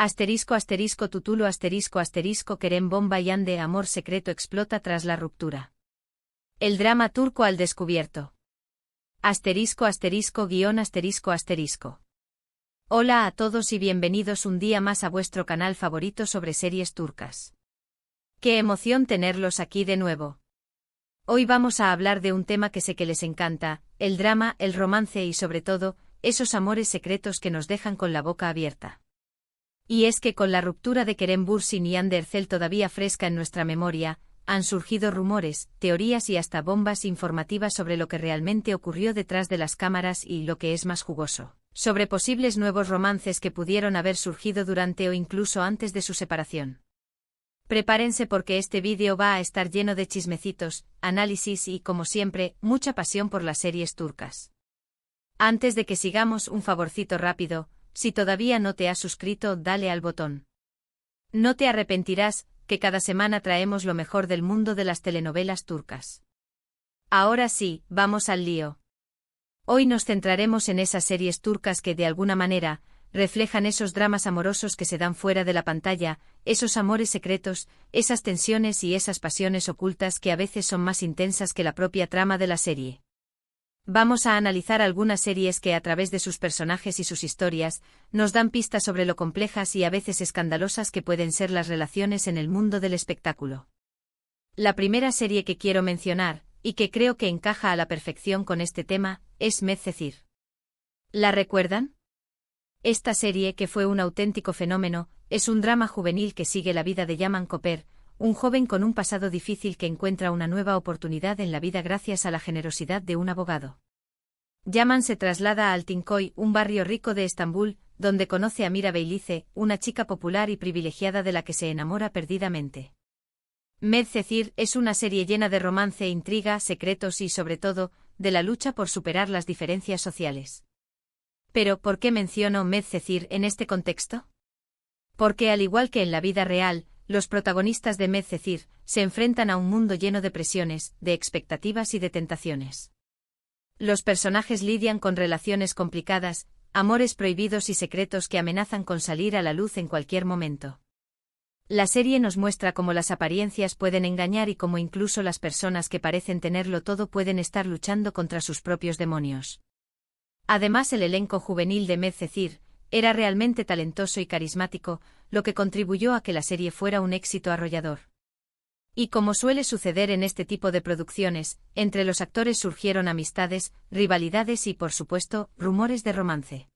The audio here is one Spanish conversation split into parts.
Asterisco asterisco tutulo asterisco asterisco Kerem bomba y ande amor secreto explota tras la ruptura. El drama turco al descubierto. Asterisco asterisco guión asterisco asterisco. Hola a todos y bienvenidos un día más a vuestro canal favorito sobre series turcas. Qué emoción tenerlos aquí de nuevo. Hoy vamos a hablar de un tema que sé que les encanta, el drama, el romance y sobre todo, esos amores secretos que nos dejan con la boca abierta. Y es que con la ruptura de Kerem Bürsin y Hande Erçel todavía fresca en nuestra memoria, han surgido rumores, teorías y hasta bombas informativas sobre lo que realmente ocurrió detrás de las cámaras y, lo que es más jugoso, sobre posibles nuevos romances que pudieron haber surgido durante o incluso antes de su separación. Prepárense porque este vídeo va a estar lleno de chismecitos, análisis y, como siempre, mucha pasión por las series turcas. Antes de que sigamos, un favorcito rápido, si todavía no te has suscrito, dale al botón. No te arrepentirás, que cada semana traemos lo mejor del mundo de las telenovelas turcas. Ahora sí, vamos al lío. Hoy nos centraremos en esas series turcas que, de alguna manera, reflejan esos dramas amorosos que se dan fuera de la pantalla, esos amores secretos, esas tensiones y esas pasiones ocultas que a veces son más intensas que la propia trama de la serie. Vamos a analizar algunas series que, a través de sus personajes y sus historias, nos dan pistas sobre lo complejas y a veces escandalosas que pueden ser las relaciones en el mundo del espectáculo. La primera serie que quiero mencionar, y que creo que encaja a la perfección con este tema, es Medcezir. ¿La recuerdan? Esta serie, que fue un auténtico fenómeno, es un drama juvenil que sigue la vida de Yaman Koper, un joven con un pasado difícil que encuentra una nueva oportunidad en la vida gracias a la generosidad de un abogado. Yaman se traslada a Altınköy, un barrio rico de Estambul, donde conoce a Mira Beylice, una chica popular y privilegiada de la que se enamora perdidamente. Medcezir es una serie llena de romance, intriga, secretos y, sobre todo, de la lucha por superar las diferencias sociales. Pero, ¿por qué menciono Medcezir en este contexto? Porque, al igual que en la vida real, los protagonistas de Medcezir se enfrentan a un mundo lleno de presiones, de expectativas y de tentaciones. Los personajes lidian con relaciones complicadas, amores prohibidos y secretos que amenazan con salir a la luz en cualquier momento. La serie nos muestra cómo las apariencias pueden engañar y cómo incluso las personas que parecen tenerlo todo pueden estar luchando contra sus propios demonios. Además, el elenco juvenil de Medcezir era realmente talentoso y carismático, lo que contribuyó a que la serie fuera un éxito arrollador. Y como suele suceder en este tipo de producciones, entre los actores surgieron amistades, rivalidades y, por supuesto, rumores de romance.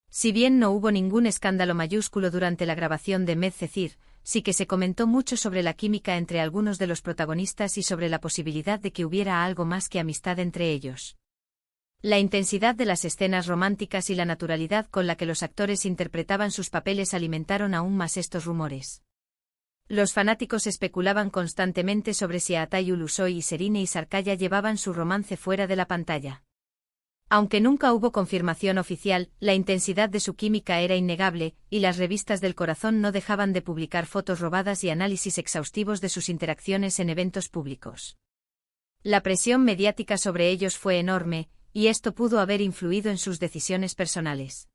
Si bien no hubo ningún escándalo mayúsculo durante la grabación de Medcezir, sí que se comentó mucho sobre la química entre algunos de los protagonistas y sobre la posibilidad de que hubiera algo más que amistad entre ellos. La intensidad de las escenas románticas y la naturalidad con la que los actores interpretaban sus papeles alimentaron aún más estos rumores. Los fanáticos especulaban constantemente sobre si Atay Ulusoy y Serine Isarkaya llevaban su romance fuera de la pantalla. Aunque nunca hubo confirmación oficial, la intensidad de su química era innegable, y las revistas del corazón no dejaban de publicar fotos robadas y análisis exhaustivos de sus interacciones en eventos públicos. La presión mediática sobre ellos fue enorme, y esto pudo haber influido en sus decisiones personales.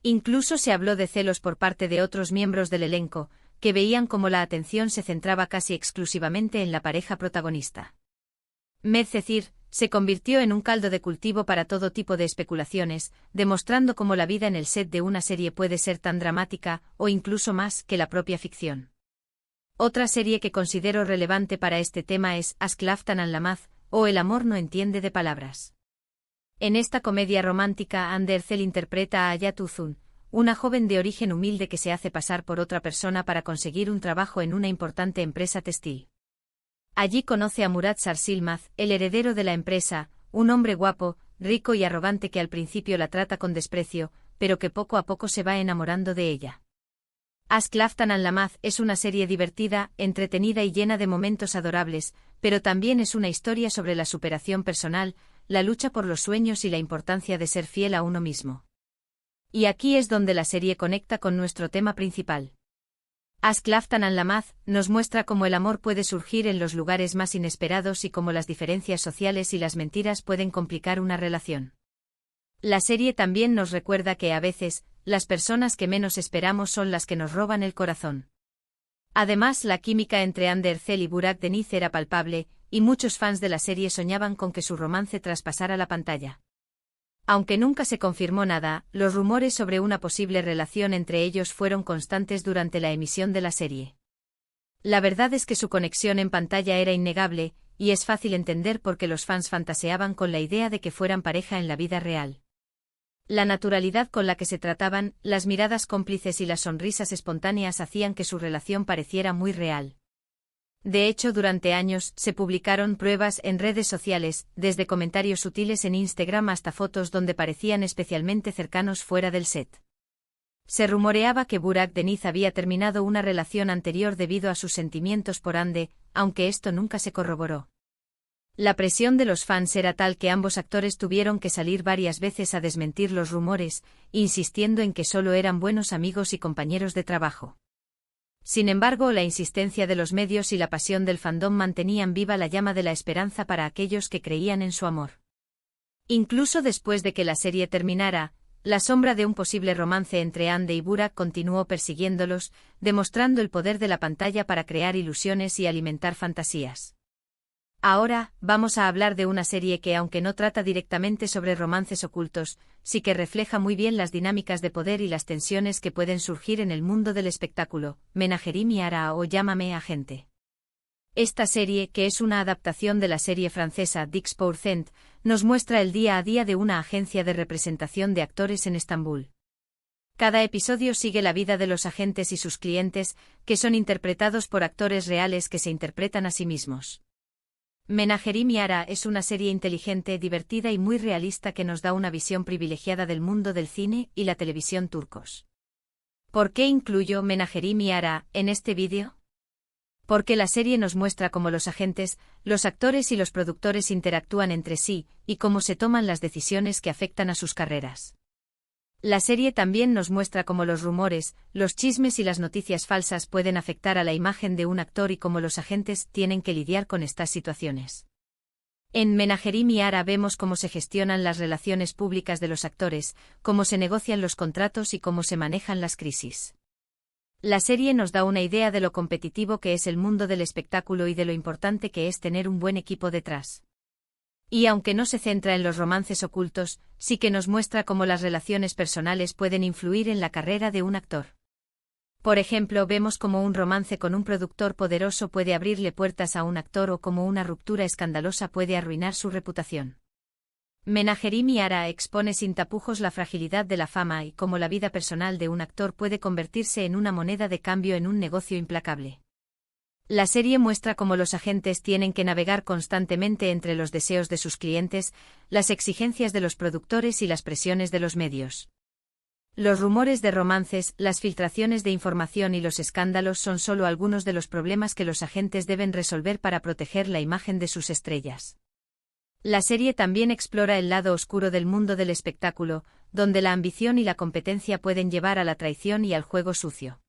Incluso se habló de celos por parte de otros miembros del elenco, que veían cómo la atención se centraba casi exclusivamente en la pareja protagonista. Medcezir se convirtió en un caldo de cultivo para todo tipo de especulaciones, demostrando cómo la vida en el set de una serie puede ser tan dramática, o incluso más, que la propia ficción. Otra serie que considero relevante para este tema es Aşk Laftan Anlamaz, o El amor no entiende de palabras. En esta comedia romántica, Hande Erçel interpreta a Hayat Uzun, una joven de origen humilde que se hace pasar por otra persona para conseguir un trabajo en una importante empresa textil. Allí conoce a Murat Sarsılmaz, el heredero de la empresa, un hombre guapo, rico y arrogante que al principio la trata con desprecio, pero que poco a poco se va enamorando de ella. Aşk Laftan Anlamaz es una serie divertida, entretenida y llena de momentos adorables, pero también es una historia sobre la superación personal, la lucha por los sueños y la importancia de ser fiel a uno mismo. Y aquí es donde la serie conecta con nuestro tema principal. Aşk Laftan Anlamaz nos muestra cómo el amor puede surgir en los lugares más inesperados y cómo las diferencias sociales y las mentiras pueden complicar una relación. La serie también nos recuerda que a veces, las personas que menos esperamos son las que nos roban el corazón. Además, la química entre Ander Zel y Burak Deniz era palpable, y muchos fans de la serie soñaban con que su romance traspasara la pantalla. Aunque nunca se confirmó nada, los rumores sobre una posible relación entre ellos fueron constantes durante la emisión de la serie. La verdad es que su conexión en pantalla era innegable, y es fácil entender por qué los fans fantaseaban con la idea de que fueran pareja en la vida real. La naturalidad con la que se trataban, las miradas cómplices y las sonrisas espontáneas hacían que su relación pareciera muy real. De hecho, durante años, se publicaron pruebas en redes sociales, desde comentarios sutiles en Instagram hasta fotos donde parecían especialmente cercanos fuera del set. Se rumoreaba que Burak Deniz había terminado una relación anterior debido a sus sentimientos por Hande, aunque esto nunca se corroboró. La presión de los fans era tal que ambos actores tuvieron que salir varias veces a desmentir los rumores, insistiendo en que solo eran buenos amigos y compañeros de trabajo. Sin embargo, la insistencia de los medios y la pasión del fandom mantenían viva la llama de la esperanza para aquellos que creían en su amor. Incluso después de que la serie terminara, la sombra de un posible romance entre Hande y Burak continuó persiguiéndolos, demostrando el poder de la pantalla para crear ilusiones y alimentar fantasías. Ahora, vamos a hablar de una serie que, aunque no trata directamente sobre romances ocultos, sí que refleja muy bien las dinámicas de poder y las tensiones que pueden surgir en el mundo del espectáculo, Menagerie Miara o Llámame Agente. Esta serie, que es una adaptación de la serie francesa Dix%, nos muestra el día a día de una agencia de representación de actores en Estambul. Cada episodio sigue la vida de los agentes y sus clientes, que son interpretados por actores reales que se interpretan a sí mismos. Menagerie Miara es una serie inteligente, divertida y muy realista que nos da una visión privilegiada del mundo del cine y la televisión turcos. ¿Por qué incluyo Menagerie Miara en este vídeo? Porque la serie nos muestra cómo los agentes, los actores y los productores interactúan entre sí, y cómo se toman las decisiones que afectan a sus carreras. La serie también nos muestra cómo los rumores, los chismes y las noticias falsas pueden afectar a la imagen de un actor y cómo los agentes tienen que lidiar con estas situaciones. En Menagerie Miara vemos cómo se gestionan las relaciones públicas de los actores, cómo se negocian los contratos y cómo se manejan las crisis. La serie nos da una idea de lo competitivo que es el mundo del espectáculo y de lo importante que es tener un buen equipo detrás. Y aunque no se centra en los romances ocultos, sí que nos muestra cómo las relaciones personales pueden influir en la carrera de un actor. Por ejemplo, vemos cómo un romance con un productor poderoso puede abrirle puertas a un actor o cómo una ruptura escandalosa puede arruinar su reputación. Menagerie Miara expone sin tapujos la fragilidad de la fama y cómo la vida personal de un actor puede convertirse en una moneda de cambio en un negocio implacable. La serie muestra cómo los agentes tienen que navegar constantemente entre los deseos de sus clientes, las exigencias de los productores y las presiones de los medios. Los rumores de romances, las filtraciones de información y los escándalos son solo algunos de los problemas que los agentes deben resolver para proteger la imagen de sus estrellas. La serie también explora el lado oscuro del mundo del espectáculo, donde la ambición y la competencia pueden llevar a la traición y al juego sucio.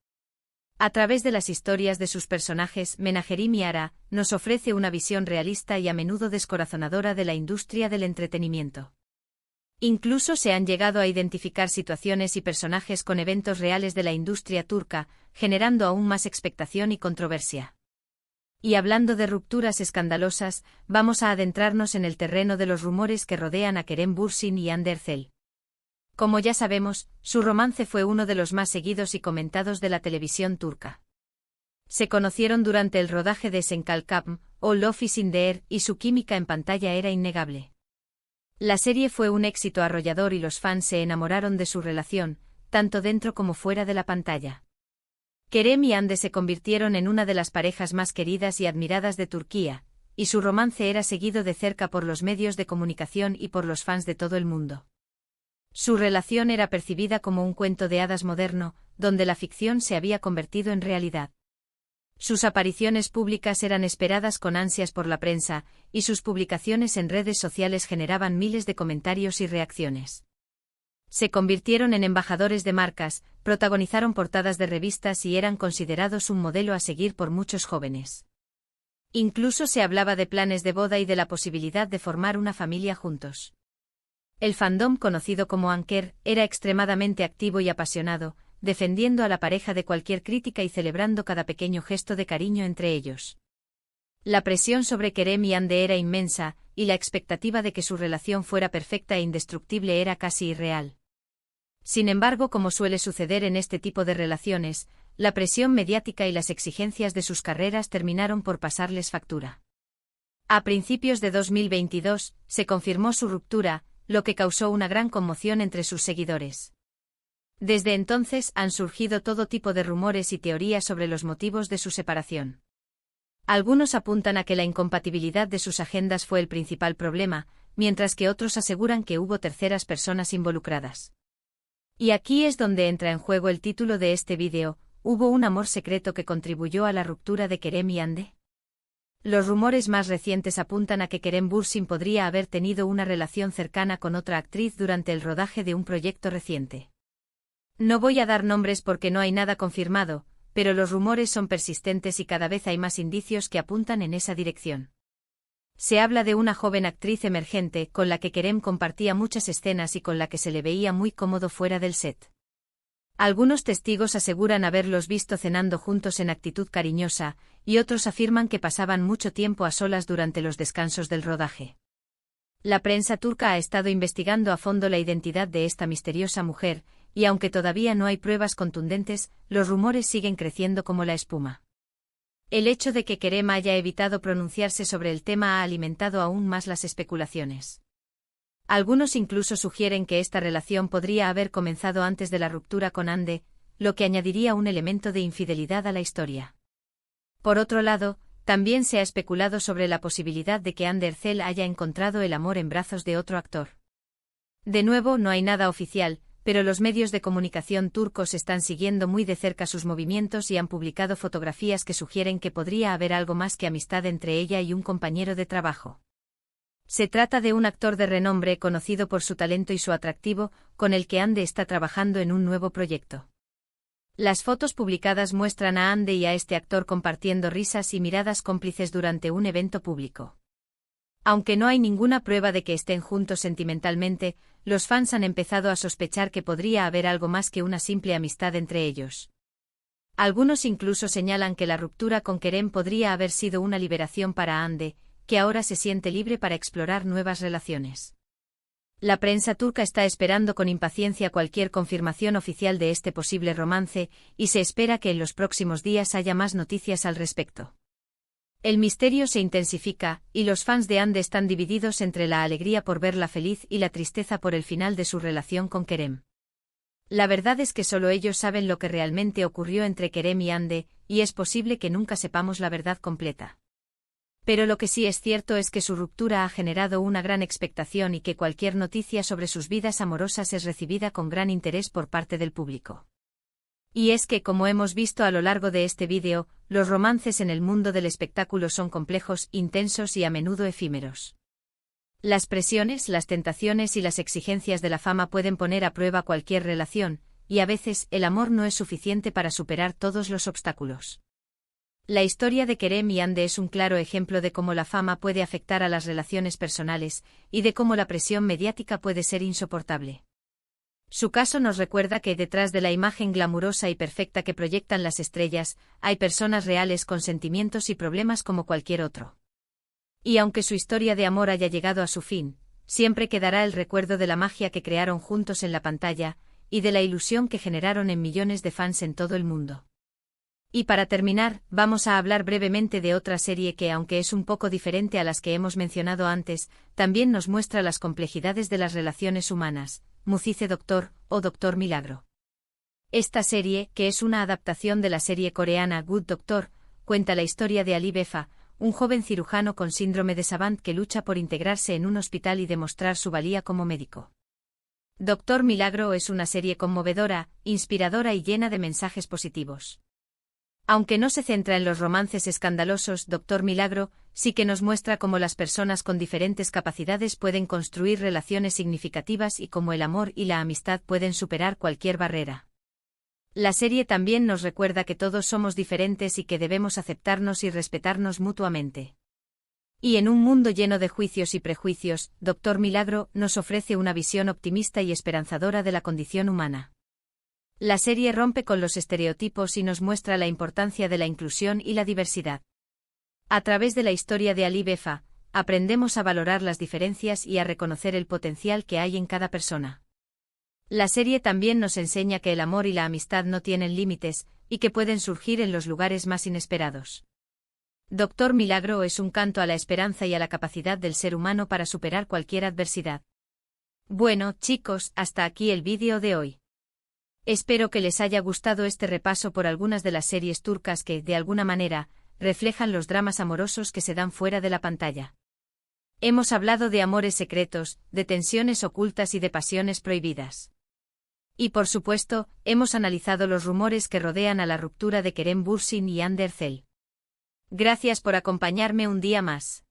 A través de las historias de sus personajes, Menagerie Miara nos ofrece una visión realista y a menudo descorazonadora de la industria del entretenimiento. Incluso se han llegado a identificar situaciones y personajes con eventos reales de la industria turca, generando aún más expectación y controversia. Y hablando de rupturas escandalosas, vamos a adentrarnos en el terreno de los rumores que rodean a Kerem Bürsin y Hande Erçel. Como ya sabemos, su romance fue uno de los más seguidos y comentados de la televisión turca. Se conocieron durante el rodaje de Senkalkam, o Love is in the Air, y su química en pantalla era innegable. La serie fue un éxito arrollador y los fans se enamoraron de su relación, tanto dentro como fuera de la pantalla. Kerem y Hande se convirtieron en una de las parejas más queridas y admiradas de Turquía, y su romance era seguido de cerca por los medios de comunicación y por los fans de todo el mundo. Su relación era percibida como un cuento de hadas moderno, donde la ficción se había convertido en realidad. Sus apariciones públicas eran esperadas con ansias por la prensa, y sus publicaciones en redes sociales generaban miles de comentarios y reacciones. Se convirtieron en embajadores de marcas, protagonizaron portadas de revistas y eran considerados un modelo a seguir por muchos jóvenes. Incluso se hablaba de planes de boda y de la posibilidad de formar una familia juntos. El fandom conocido como Anker era extremadamente activo y apasionado, defendiendo a la pareja de cualquier crítica y celebrando cada pequeño gesto de cariño entre ellos. La presión sobre Kerem y Ande era inmensa, y la expectativa de que su relación fuera perfecta e indestructible era casi irreal. Sin embargo, como suele suceder en este tipo de relaciones, la presión mediática y las exigencias de sus carreras terminaron por pasarles factura. A principios de 2022, se confirmó su ruptura, lo que causó una gran conmoción entre sus seguidores. Desde entonces han surgido todo tipo de rumores y teorías sobre los motivos de su separación. Algunos apuntan a que la incompatibilidad de sus agendas fue el principal problema, mientras que otros aseguran que hubo terceras personas involucradas. Y aquí es donde entra en juego el título de este vídeo: ¿hubo un amor secreto que contribuyó a la ruptura de Kerem y Ande? Los rumores más recientes apuntan a que Kerem Bürsin podría haber tenido una relación cercana con otra actriz durante el rodaje de un proyecto reciente. No voy a dar nombres porque no hay nada confirmado, pero los rumores son persistentes y cada vez hay más indicios que apuntan en esa dirección. Se habla de una joven actriz emergente con la que Kerem compartía muchas escenas y con la que se le veía muy cómodo fuera del set. Algunos testigos aseguran haberlos visto cenando juntos en actitud cariñosa, y otros afirman que pasaban mucho tiempo a solas durante los descansos del rodaje. La prensa turca ha estado investigando a fondo la identidad de esta misteriosa mujer, y aunque todavía no hay pruebas contundentes, los rumores siguen creciendo como la espuma. El hecho de que Kerem haya evitado pronunciarse sobre el tema ha alimentado aún más las especulaciones. Algunos incluso sugieren que esta relación podría haber comenzado antes de la ruptura con Ande, lo que añadiría un elemento de infidelidad a la historia. Por otro lado, también se ha especulado sobre la posibilidad de que Hande Erçel haya encontrado el amor en brazos de otro actor. De nuevo, no hay nada oficial, pero los medios de comunicación turcos están siguiendo muy de cerca sus movimientos y han publicado fotografías que sugieren que podría haber algo más que amistad entre ella y un compañero de trabajo. Se trata de un actor de renombre conocido por su talento y su atractivo, con el que Hande está trabajando en un nuevo proyecto. Las fotos publicadas muestran a Hande y a este actor compartiendo risas y miradas cómplices durante un evento público. Aunque no hay ninguna prueba de que estén juntos sentimentalmente, los fans han empezado a sospechar que podría haber algo más que una simple amistad entre ellos. Algunos incluso señalan que la ruptura con Kerem podría haber sido una liberación para Hande, que ahora se siente libre para explorar nuevas relaciones. La prensa turca está esperando con impaciencia cualquier confirmación oficial de este posible romance, y se espera que en los próximos días haya más noticias al respecto. El misterio se intensifica, y los fans de Hande están divididos entre la alegría por verla feliz y la tristeza por el final de su relación con Kerem. La verdad es que solo ellos saben lo que realmente ocurrió entre Kerem y Hande, y es posible que nunca sepamos la verdad completa. Pero lo que sí es cierto es que su ruptura ha generado una gran expectación y que cualquier noticia sobre sus vidas amorosas es recibida con gran interés por parte del público. Y es que, como hemos visto a lo largo de este vídeo, los romances en el mundo del espectáculo son complejos, intensos y a menudo efímeros. Las presiones, las tentaciones y las exigencias de la fama pueden poner a prueba cualquier relación, y a veces el amor no es suficiente para superar todos los obstáculos. La historia de Kerem y Hande es un claro ejemplo de cómo la fama puede afectar a las relaciones personales, y de cómo la presión mediática puede ser insoportable. Su caso nos recuerda que detrás de la imagen glamurosa y perfecta que proyectan las estrellas, hay personas reales con sentimientos y problemas como cualquier otro. Y aunque su historia de amor haya llegado a su fin, siempre quedará el recuerdo de la magia que crearon juntos en la pantalla, y de la ilusión que generaron en millones de fans en todo el mundo. Y para terminar, vamos a hablar brevemente de otra serie que, aunque es un poco diferente a las que hemos mencionado antes, también nos muestra las complejidades de las relaciones humanas: Mucize Doctor, o Doctor Milagro. Esta serie, que es una adaptación de la serie coreana Good Doctor, cuenta la historia de Ali Befa, un joven cirujano con síndrome de Savant que lucha por integrarse en un hospital y demostrar su valía como médico. Doctor Milagro es una serie conmovedora, inspiradora y llena de mensajes positivos. Aunque no se centra en los romances escandalosos, Doctor Milagro sí que nos muestra cómo las personas con diferentes capacidades pueden construir relaciones significativas y cómo el amor y la amistad pueden superar cualquier barrera. La serie también nos recuerda que todos somos diferentes y que debemos aceptarnos y respetarnos mutuamente. Y en un mundo lleno de juicios y prejuicios, Doctor Milagro nos ofrece una visión optimista y esperanzadora de la condición humana. La serie rompe con los estereotipos y nos muestra la importancia de la inclusión y la diversidad. A través de la historia de Ali Befa, aprendemos a valorar las diferencias y a reconocer el potencial que hay en cada persona. La serie también nos enseña que el amor y la amistad no tienen límites, y que pueden surgir en los lugares más inesperados. Doctor Milagro es un canto a la esperanza y a la capacidad del ser humano para superar cualquier adversidad. Bueno, chicos, hasta aquí el vídeo de hoy. Espero que les haya gustado este repaso por algunas de las series turcas que, de alguna manera, reflejan los dramas amorosos que se dan fuera de la pantalla. Hemos hablado de amores secretos, de tensiones ocultas y de pasiones prohibidas. Y por supuesto, hemos analizado los rumores que rodean a la ruptura de Kerem Bürsin y Hande Erçel. Gracias por acompañarme un día más.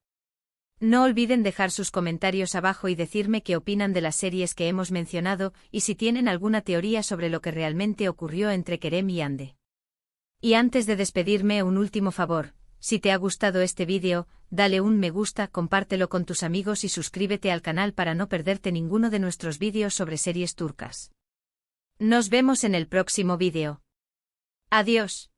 No olviden dejar sus comentarios abajo y decirme qué opinan de las series que hemos mencionado y si tienen alguna teoría sobre lo que realmente ocurrió entre Kerem y Hande. Y antes de despedirme, un último favor: si te ha gustado este vídeo, dale un me gusta, compártelo con tus amigos y suscríbete al canal para no perderte ninguno de nuestros vídeos sobre series turcas. Nos vemos en el próximo vídeo. Adiós.